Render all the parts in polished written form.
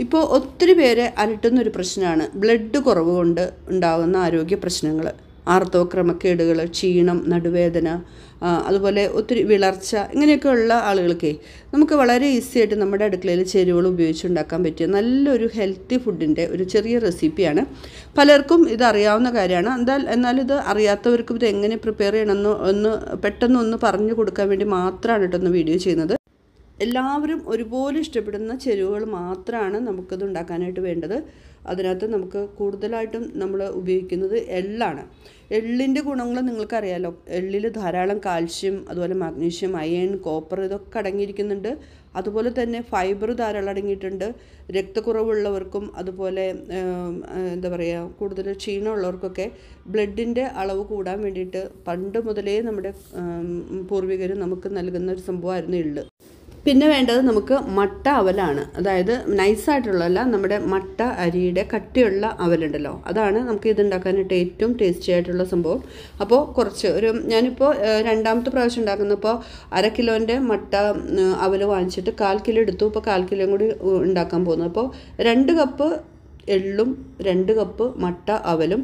ഇപ്പോൾ ഒത്തിരി പേരെ അലട്ടുന്നൊരു പ്രശ്നമാണ് ബ്ലഡ് കുറവ് കൊണ്ട് ഉണ്ടാകുന്ന ആരോഗ്യ പ്രശ്നങ്ങൾ. ആർത്തവക്രമക്കേടുകൾ, ക്ഷീണം, നടുവേദന, അതുപോലെ ഒത്തിരി വിളർച്ച, ഇങ്ങനെയൊക്കെയുള്ള ആളുകൾക്ക് നമുക്ക് വളരെ ഈസി ആയിട്ട് നമ്മുടെ അടുക്കളയിൽ ചേരുവകൾ ഉപയോഗിച്ചുണ്ടാക്കാൻ പറ്റിയ നല്ലൊരു ഹെൽത്തി ഫുഡിൻ്റെ ഒരു ചെറിയ റെസിപ്പിയാണ്. പലർക്കും ഇത് അറിയാവുന്ന കാര്യമാണ്. എന്നാൽ ഇത് അറിയാത്തവർക്കും ഇത് എങ്ങനെ പ്രിപ്പയർ ചെയ്യണമെന്ന് പെട്ടെന്ന് പറഞ്ഞു കൊടുക്കാൻ വേണ്ടി മാത്രമാണ് കേട്ടോ വീഡിയോ ചെയ്യുന്നത്. എല്ലാവരും ഒരുപോലെ ഇഷ്ടപ്പെടുന്ന ചേരുവകൾ മാത്രമാണ് നമുക്കിത് ഉണ്ടാക്കാനായിട്ട് വേണ്ടത്. അതിനകത്ത് നമുക്ക് കൂടുതലായിട്ടും നമ്മൾ ഉപയോഗിക്കുന്നത് എള്ളാണ്. എള്ളിൻ്റെ ഗുണങ്ങൾ നിങ്ങൾക്കറിയാലോ. എള്ളിൽ ധാരാളം കാൽഷ്യം, അതുപോലെ മാഗ്നീഷ്യം, അയൺ, കോപ്പർ ഇതൊക്കെ അടങ്ങിയിരിക്കുന്നുണ്ട്. അതുപോലെ തന്നെ ഫൈബർ ധാരാളം അടങ്ങിയിട്ടുണ്ട്. രക്തക്കുറവുള്ളവർക്കും അതുപോലെ എന്താ പറയുക, കൂടുതൽ ക്ഷീണമുള്ളവർക്കൊക്കെ ബ്ലഡിൻ്റെ അളവ് കൂടാൻ വേണ്ടിയിട്ട് പണ്ട് മുതലേ നമ്മുടെ പൂർവികർ നമുക്ക് നൽകുന്ന ഒരു സംഭവമായിരുന്നു എള്ള്. പിന്നെ വേണ്ടത് നമുക്ക് മട്ട അവലാണ്. അതായത് നൈസായിട്ടുള്ളതല്ല, നമ്മുടെ മട്ട അരിയുടെ കട്ടിയുള്ള അവലുണ്ടല്ലോ, അതാണ് നമുക്ക് ഇതുണ്ടാക്കാനായിട്ട് ഏറ്റവും ടേസ്റ്റി ആയിട്ടുള്ള സംഭവം. അപ്പോൾ ഞാനിപ്പോൾ രണ്ടാമത്തെ പ്രാവശ്യം ഉണ്ടാക്കുന്നപ്പോൾ 1/2 കിലോൻ്റെ മട്ട അവൽ വാങ്ങിച്ചിട്ട് 1/4 കിലോ എടുത്തു. ഇപ്പോൾ 1/4 കിലോയും കൂടി ഉണ്ടാക്കാൻ പോകുന്നു. അപ്പോൾ 2 കപ്പ് എള്ളും 2 കപ്പ് മട്ട അവലും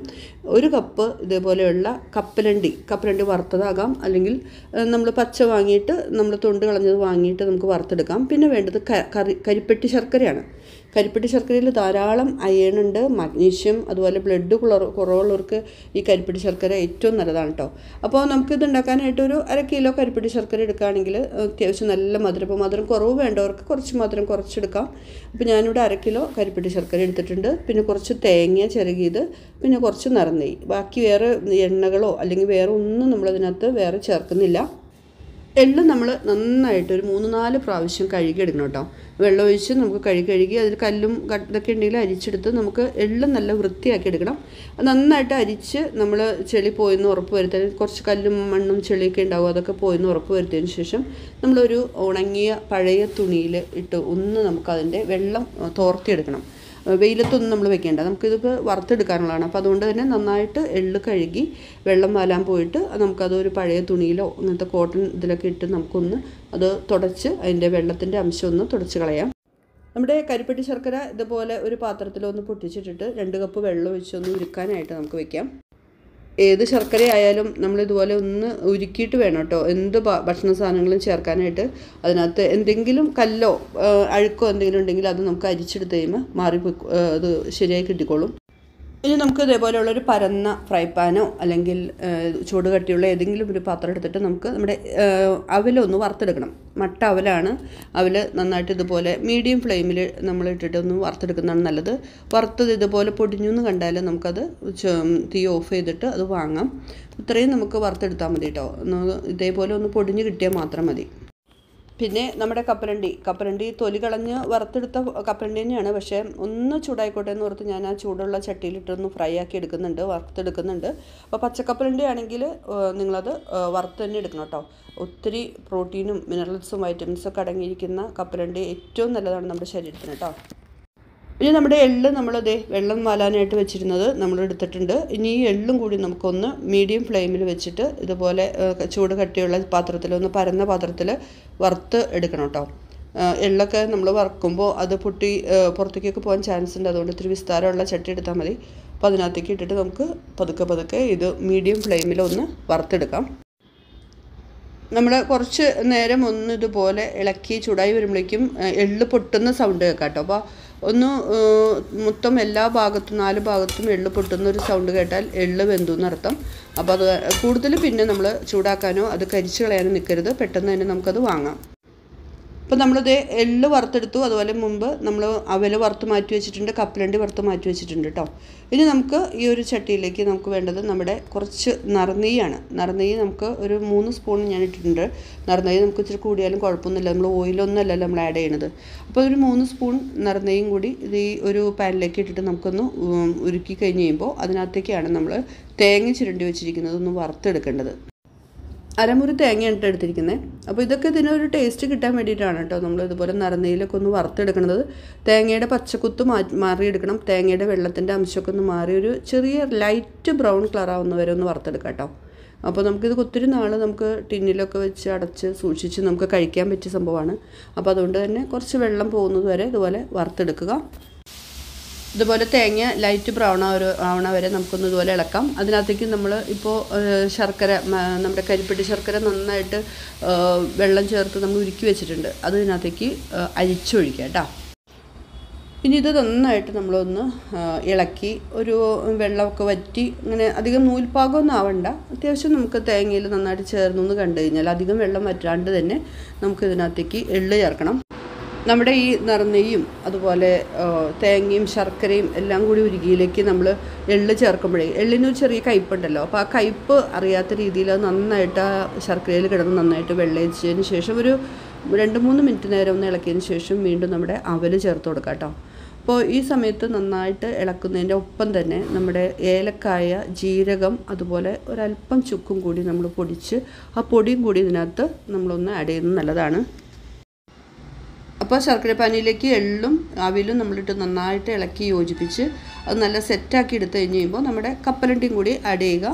1 കപ്പ് ഇതേപോലെയുള്ള കപ്പലണ്ടി വറുത്തതാകാം, അല്ലെങ്കിൽ നമ്മൾ പച്ച വാങ്ങിയിട്ട് നമ്മൾ തൊണ്ട് കളഞ്ഞത് വാങ്ങിയിട്ട് നമുക്ക് വറുത്തെടുക്കാം. പിന്നെ വേണ്ടത് കരിപ്പെട്ടി ശർക്കരയാണ്. കരിപ്പെട്ടി ശർക്കരയിൽ ധാരാളം അയൺ ഉണ്ട്, മാഗ്നീഷ്യം, അതുപോലെ ബ്ലഡ് കുറവുള്ളവർക്ക് ഈ കരിപ്പെട്ടി ശർക്കര ഏറ്റവും നല്ലതാണ് കേട്ടോ. അപ്പോൾ നമുക്കിത് ഉണ്ടാക്കാനായിട്ട് ഒരു 1/2 കിലോ കരിപ്പെട്ടി ശർക്കര എടുക്കുകയാണെങ്കിൽ അത്യാവശ്യം നല്ല മധുരം. ഇപ്പോൾ മധുരം കുറവ് വേണ്ടവർക്ക് കുറച്ച് മധുരം കുറച്ചെടുക്കാം. അപ്പോൾ ഞാനിവിടെ 1/2 കിലോ കരിപ്പെട്ടി ശർക്കര എടുത്തിട്ടുണ്ട്. പിന്നെ കുറച്ച് തേങ്ങ ചിരകിയത്, പിന്നെ കുറച്ച് നറുനെയ്യ്. ബാക്കി വേറെ എണ്ണകളോ അല്ലെങ്കിൽ വേറെ ഒന്നും നമ്മളതിനകത്ത് വേറെ ചേർക്കുന്നില്ല. എള്ള് നമ്മൾ നന്നായിട്ട് ഒരു 3-4 പ്രാവശ്യം കഴുകിയെടുക്കണം കേട്ടോ. വെള്ളം ഒഴിച്ച് നമുക്ക് കഴുകി അതിൽ കല്ലും ഇതൊക്കെ ഉണ്ടെങ്കിൽ അരിച്ചെടുത്ത് നമുക്ക് എള്ള് നല്ല വൃത്തിയാക്കി എടുക്കണം. നന്നായിട്ട് അരിച്ച് നമ്മൾ ചെളി പോയെന്ന് ഉറപ്പ് വരുത്താൻ, കുറച്ച് കല്ലും മണ്ണും ചെളിയൊക്കെ ഉണ്ടാവും, അതൊക്കെ പോയെന്ന് ഉറപ്പ് വരുത്തിയതിന് ശേഷം നമ്മളൊരു ഉണങ്ങിയ പഴയ തുണിയിൽ ഇട്ട് നമുക്കതിൻ്റെ വെള്ളം തോർത്തിയെടുക്കണം. വെയിലത്തൊന്നും നമ്മൾ വെക്കേണ്ട, നമുക്കിതിപ്പോൾ വറുത്തെടുക്കാനുള്ളതാണ്. അപ്പോൾ അതുകൊണ്ട് തന്നെ നന്നായിട്ട് എള്ള് കഴുകി വെള്ളം വാലാൻ പോയിട്ട് നമുക്കതൊരു പഴയ തുണിയിലോ അങ്ങനത്തെ കോട്ടൺ ഇതിലൊക്കെ ഇട്ട് നമുക്കൊന്ന് അത് തുടച്ച് അതിൻ്റെ വെള്ളത്തിൻ്റെ അംശം ഒന്ന് തുടച്ച് കളയാം. നമ്മുടെ കരിപ്പെട്ടി ശർക്കര ഇതുപോലെ ഒരു പാത്രത്തിലൊന്ന് പൊട്ടിച്ചിട്ടിട്ട് 2 കപ്പ് വെള്ളം ഒഴിച്ചൊന്ന് ഉരുക്കാനായിട്ട് നമുക്ക് വെക്കാം. ഏത് ശർക്കര ആയാലും നമ്മളിതുപോലെ ഒന്ന് ഉരുക്കിയിട്ട് വേണം കേട്ടോ എന്ത് ഭക്ഷണ സാധനങ്ങളും ചേർക്കാനായിട്ട്. അതിനകത്ത് എന്തെങ്കിലും കല്ലോ അഴുക്കോ എന്തെങ്കിലും ഉണ്ടെങ്കിൽ അത് നമുക്ക് അരിച്ചെടുത്ത് കഴിയുമ്പോൾ അത് ശരിയായി കിട്ടിക്കോളും. ഇനി നമുക്ക് ഇതേപോലെയുള്ളൊരു പരന്ന ഫ്രൈ പാനോ അല്ലെങ്കിൽ ചൂട് കട്ടിയുള്ള ഏതെങ്കിലും ഒരു പാത്രം എടുത്തിട്ട് നമുക്ക് നമ്മുടെ അവലൊന്ന് വറുത്തെടുക്കണം. മട്ട അവലാണ്. അവൽ നന്നായിട്ട് ഇതുപോലെ മീഡിയം ഫ്ലെയിമിൽ നമ്മൾ ഇട്ടിട്ട് ഒന്ന് വറുത്തെടുക്കുന്നതാണ് നല്ലത്. വറുത്തത് ഇതുപോലെ പൊടിഞ്ഞു എന്ന് കണ്ടാൽ നമുക്കത് തീ ഓഫ് ചെയ്തിട്ട് അത് വാങ്ങാം. ഇത്രയും നമുക്ക് വറുത്തെടുത്താൽ മതി കേട്ടോ. ഇതേപോലെ ഒന്ന് പൊടിഞ്ഞ് കിട്ടിയാൽ മാത്രം മതി. പിന്നെ നമ്മുടെ കപ്പലണ്ടി തൊലി കളഞ്ഞ് വറുത്തെടുത്ത കപ്പലണ്ടി തന്നെയാണ്. പക്ഷേ ഒന്ന് ചൂടായിക്കോട്ടെ എന്ന് ഓർത്ത് ഞാൻ ആ ചൂടുള്ള ചട്ടിയിലിട്ടൊന്ന് ഫ്രൈ ആക്കി വറുത്തെടുക്കുന്നുണ്ട്. അപ്പോൾ പച്ചക്കപ്പലണ്ടി ആണെങ്കിൽ നിങ്ങളത് വറുത്ത് തന്നെ എടുക്കണം കേട്ടോ. ഒത്തിരി പ്രോട്ടീനും മിനറൽസും വൈറ്റമിൻസൊക്കെ അടങ്ങിയിരിക്കുന്ന കപ്പലണ്ടി ഏറ്റവും നല്ലതാണ് നമ്മുടെ ശരീരത്തിന് കേട്ടോ. ഇനി നമ്മുടെ എള്ള് വെള്ളം വാലാനായിട്ട് വെച്ചിരുന്നത് നമ്മൾ എടുത്തിട്ടുണ്ട്. ഇനി ഈ എള്ളും കൂടി നമുക്കൊന്ന് മീഡിയം ഫ്ലെയിമിൽ വെച്ചിട്ട് ഇതുപോലെ ചൂട് കട്ടിയുള്ള പാത്രത്തിൽ പരന്ന പാത്രത്തിൽ വറുത്ത് എടുക്കണം കേട്ടോ. എള്ളൊക്കെ നമ്മൾ വറുക്കുമ്പോൾ അത് പൊട്ടി പുറത്തേക്കൊക്കെ പോകാൻ ചാൻസ് ഉണ്ട്. അതുകൊണ്ട് ഇത്തിരി വിസ്താരമുള്ള ചട്ടി എടുത്താൽ മതി. അപ്പോൾ അതിനകത്തേക്ക് ഇട്ടിട്ട് നമുക്ക് പതുക്കെ ഇത് മീഡിയം ഫ്ലെയിമിൽ ഒന്ന് വറുത്തെടുക്കാം. നമ്മൾ കുറച്ച് നേരം ഇതുപോലെ ഇളക്കി ചൂടായി വരുമ്പോഴേക്കും എള്ള് പൊട്ടുന്ന സൗണ്ട് കേൾക്കാം കേട്ടോ. അപ്പോൾ മൊത്തം എല്ലാ ഭാഗത്തും 4 ഭാഗത്തും എള്ള് പൊട്ടുന്ന ഒരു സൗണ്ട് കേട്ടാൽ എള്ള് വെന്തു എന്നർത്ഥം. അപ്പോൾ അത് കൂടുതൽ പിന്നെ നമ്മൾ ചൂടാക്കാനോ അത് കരിച്ച് കളയാനോ നിൽക്കരുത്. പെട്ടെന്ന് തന്നെ നമുക്കത് വാങ്ങാം. അപ്പോൾ നമ്മളിത് എള്ള് വറുത്തെടുത്തു. അതുപോലെ മുമ്പ് നമ്മൾ അവൽ വറുത്ത് മാറ്റി വെച്ചിട്ടുണ്ട്, കപ്പലണ്ടി വറുത്ത് മാറ്റി വെച്ചിട്ടുണ്ട് കേട്ടോ. ഇനി നമുക്ക് ഈ ഒരു ചട്ടിയിലേക്ക് നമുക്ക് വേണ്ടത് നമ്മുടെ കുറച്ച് നറുനെയ്യാണ്. നറുനെയ്യ് നമുക്ക് ഒരു 3 സ്പൂൺ ഞാൻ ഇട്ടിട്ടുണ്ട്. നറുനെയ്യ് നമുക്ക് ഇച്ചിരി കൂടിയാലും കുഴപ്പമൊന്നുമില്ല. നമ്മൾ ഓയിലൊന്നുമല്ലല്ലോ നമ്മൾ ആഡ് ചെയ്യണത്. അപ്പോൾ ഒരു 3 സ്പൂൺ നറുനെയ്യും കൂടി ഇത് ഈ ഒരു പാനിലേക്ക് ഇട്ടിട്ട് നമുക്കൊന്ന് ഉരുക്കി കഴിഞ്ഞ് കഴിയുമ്പോൾ അതിനകത്തേക്കാണ് നമ്മൾ തേങ്ങ ചിരണ്ടി വെച്ചിരിക്കുന്നത് ഒന്ന് വറുത്തെടുക്കേണ്ടത്. അരമുറി തേങ്ങയാണ് എടുത്തിരിക്കുന്നത്. അപ്പോൾ ഇതൊക്കെ ഇതിനൊരു ടേസ്റ്റ് കിട്ടാൻ വേണ്ടിയിട്ടാണ് കേട്ടോ നമ്മൾ ഇതുപോലെ നറുനെയ്യിലൊക്കെ ഒന്ന് വറുത്തെടുക്കുന്നത്. തേങ്ങയുടെ പച്ചക്കുത്ത് മാറിയെടുക്കണം. തേങ്ങയുടെ വെള്ളത്തിൻ്റെ അംശമൊക്കെ ഒന്ന് മാറി ഒരു ചെറിയ ലൈറ്റ് ബ്രൗൺ കളർ ആവുന്നവരെ ഒന്ന് വറുത്തെടുക്കാം കേട്ടോ. അപ്പോൾ നമുക്കിത് ഒത്തിരി നാൾ നമുക്ക് ടിന്നിലൊക്കെ വെച്ച് അടച്ച് സൂക്ഷിച്ച് നമുക്ക് കഴിക്കാൻ പറ്റിയ സംഭവമാണ്. അപ്പോൾ അതുകൊണ്ട് തന്നെ കുറച്ച് വെള്ളം പോകുന്നത് വരെ ഇതുപോലെ വറുത്തെടുക്കുക. ഇതുപോലെ തേങ്ങ ലൈറ്റ് ബ്രൗൺ ആവണ വരെ നമുക്കൊന്ന് ഇതുപോലെ ഇളക്കാം. അതിനകത്തേക്ക് നമ്മൾ ഇപ്പോൾ ശർക്കര, നമ്മുടെ കരിപ്പെട്ടി ശർക്കര നന്നായിട്ട് വെള്ളം ചേർത്ത് നമ്മൾ ഉരുക്കി വെച്ചിട്ടുണ്ട്. അത് ഇതിനകത്തേക്ക് അരിച്ചൊഴിക്കാം കേട്ടോ. ഇനി ഇത് നന്നായിട്ട് നമ്മളൊന്ന് ഇളക്കി ഒരു വെള്ളമൊക്കെ വറ്റി, അങ്ങനെ അധികം നൂൽപ്പാകമൊന്നും ആവണ്ട. അത്യാവശ്യം നമുക്ക് തേങ്ങയിൽ നന്നായിട്ട് ചേർന്നൊന്ന് കണ്ടു കഴിഞ്ഞാൽ അധികം വെള്ളം വറ്റാണ്ട് തന്നെ നമുക്ക് ഇതിനകത്തേക്ക് എള്ള് ചേർക്കണം. നമ്മുടെ ഈ നിറനെയ്യും അതുപോലെ തേങ്ങയും ശർക്കരയും എല്ലാം കൂടി ഉരുകിയിലേക്ക് നമ്മൾ എള്ള് ചേർക്കുമ്പോഴേ എള്ളിനൊരു ചെറിയ കയ്പ്പുണ്ടല്ലോ. അപ്പോൾ ആ കയ്പ്പ് അറിയാത്ത രീതിയിൽ അത് നന്നായിട്ട് ആ ശർക്കരയിൽ കിടന്ന് നന്നായിട്ട് വെള്ളയിച്ചതിന് ശേഷം ഒരു 2-3 മിനിറ്റ് നേരം ഒന്ന് ഇളക്കിയതിന് ശേഷം വീണ്ടും നമ്മുടെ അവൽ ചേർത്ത് കൊടുക്കാം കേട്ടോ. അപ്പോൾ ഈ സമയത്ത് നന്നായിട്ട് ഇളക്കുന്നതിൻ്റെ ഒപ്പം തന്നെ നമ്മുടെ ഏലക്കായ, ജീരകം, അതുപോലെ ഒരല്പം ചുക്കും കൂടി നമ്മൾ പൊടിച്ച് ആ പൊടിയും കൂടി ഇതിനകത്ത് നമ്മളൊന്ന് ആഡ് ചെയ്യുന്നത് നല്ലതാണ്. അപ്പോൾ ശർക്കര പാനിയിലേക്ക് എള്ളും അവിലും നമ്മളിട്ട് നന്നായിട്ട് ഇളക്കി യോജിപ്പിച്ച് അത് നല്ല സെറ്റാക്കി എടുത്ത് കഴിഞ്ഞ് കഴിയുമ്പോൾ നമ്മുടെ കപ്പലണ്ടിയും കൂടി ആഡ് ചെയ്യുക.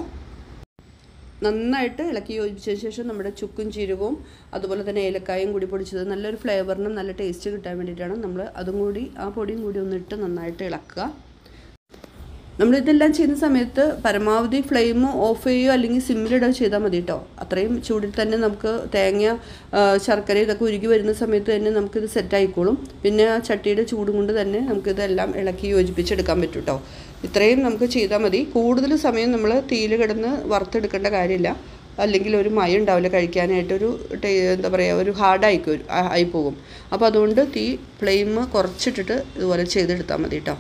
നന്നായിട്ട് ഇളക്കി യോജിപ്പിച്ചതിന് ശേഷം നമ്മുടെ ചുക്കും ജീരകവും അതുപോലെ തന്നെ ഏലക്കായും കൂടി പൊടിച്ചത് നല്ലൊരു ഫ്ലേവറിനും നല്ല ടേസ്റ്റ് കിട്ടാൻ വേണ്ടിയിട്ടാണ് നമ്മൾ അതും കൂടി ആ പൊടിയും കൂടി ഒന്നിട്ട് നന്നായിട്ട് ഇളക്കുക. നമ്മളിതെല്ലാം ചെയ്യുന്ന സമയത്ത് പരമാവധി ഫ്ലെയിം ഓഫ് ചെയ്യുകയോ അല്ലെങ്കിൽ സിമ്മിലിടുകയോ ചെയ്താൽ മതി കേട്ടോ. അത്രയും ചൂടിൽ തന്നെ നമുക്ക് തേങ്ങ, ശർക്കര ഇതൊക്കെ ഉരുകി വരുന്ന സമയത്ത് തന്നെ നമുക്കിത് സെറ്റായിക്കോളും. പിന്നെ ആ ചട്ടിയുടെ ചൂടും കൊണ്ട് തന്നെ നമുക്കിതെല്ലാം ഇളക്കി യോജിപ്പിച്ചെടുക്കാൻ പറ്റും കേട്ടോ. ഇത്രയും നമുക്ക് ചെയ്താൽ മതി. കൂടുതൽ സമയം നമ്മൾ തീയിൽ കിടന്ന് വറുത്തെടുക്കേണ്ട കാര്യമില്ല. അല്ലെങ്കിൽ ഒരു മയം ഉണ്ടാവില്ല കഴിക്കാനായിട്ടൊരു എന്താ പറയുക, ഒരു ആയി പോകും. അപ്പോൾ അതുകൊണ്ട് ഫ്ലെയിം കുറച്ചിട്ടിട്ട് ഇതുപോലെ ചെയ്തെടുത്താൽ മതി കേട്ടോ.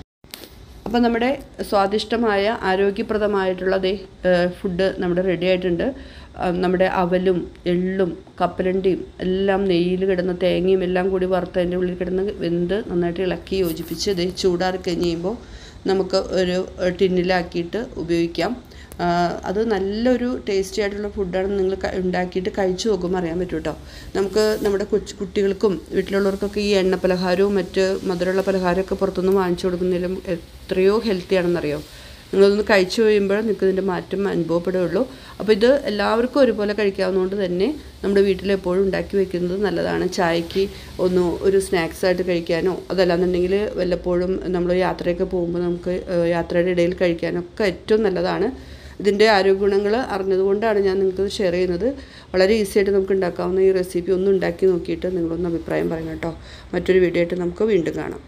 അപ്പോൾ നമ്മുടെ സ്വാദിഷ്ടമായ ആരോഗ്യപ്രദമായിട്ടുള്ള ഫുഡ് നമ്മുടെ റെഡി ആയിട്ടുണ്ട്. നമ്മുടെ അവലും എള്ളും കപ്പലണ്ടിയും എല്ലാം നെയ്യിൽ കിടന്ന തേങ്ങയും എല്ലാം കൂടി വറുത്തതിൻ്റെ ഉള്ളിൽ കിടന്ന് വെന്ത് നന്നായിട്ട് ഇളക്കി യോജിപ്പിച്ച് ചൂടാറി കഴിഞ്ഞ് കഴിയുമ്പോൾ നമുക്ക് ഒരു ടിന്നിലാക്കിയിട്ട് ഉപയോഗിക്കാം. അത് നല്ലൊരു ടേസ്റ്റി ആയിട്ടുള്ള ഫുഡാണ്. നിങ്ങൾ ഉണ്ടാക്കിയിട്ട് കഴിച്ചു നോക്കുമ്പോൾ അറിയാൻ പറ്റും കേട്ടോ. നമുക്ക് നമ്മുടെ കുട്ടികൾക്കും വീട്ടിലുള്ളവർക്കൊക്കെ ഈ എണ്ണ പലഹാരവും മറ്റ് മധുരമുള്ള പലഹാരമൊക്കെ പുറത്തുനിന്ന് വാങ്ങിച്ചു കൊടുക്കുന്നതിലും എത്രയോ ഹെൽത്തി ആണെന്നറിയോ. നിങ്ങളതൊന്ന് കഴിച്ചു കഴിയുമ്പോൾ നിങ്ങൾക്ക് ഇതിൻ്റെ മാറ്റം അനുഭവപ്പെടുകയുള്ളൂ. അപ്പോൾ ഇത് എല്ലാവർക്കും ഒരുപോലെ കഴിക്കാവുന്നതുകൊണ്ട് തന്നെ നമ്മുടെ വീട്ടിലെപ്പോഴും ഉണ്ടാക്കി വെക്കുന്നത് നല്ലതാണ്. ചായക്ക് ഒരു സ്നാക്സായിട്ട് കഴിക്കാനോ അതല്ലാന്നുണ്ടെങ്കിൽ വല്ലപ്പോഴും നമ്മൾ യാത്രയൊക്കെ പോകുമ്പോൾ നമുക്ക് യാത്രയുടെ ഇടയിൽ കഴിക്കാനൊക്കെ ഏറ്റവും നല്ലതാണ്. ഇതിൻ്റെ ആരോഗ്യ ഗുണങ്ങൾ അറിഞ്ഞതുകൊണ്ടാണ് ഞാൻ നിങ്ങൾക്ക് ഷെയർ ചെയ്യുന്നത്. വളരെ ഈസി ആയിട്ട് നമുക്ക് ഉണ്ടാക്കാവുന്ന ഈ റെസിപ്പി ഒന്ന് ഉണ്ടാക്കി നോക്കിയിട്ട് നിങ്ങളൊന്ന് അഭിപ്രായം പറയണം കേട്ടോ. മറ്റൊരു വീഡിയോ ആയിട്ട് നമുക്ക് വീണ്ടും കാണാം.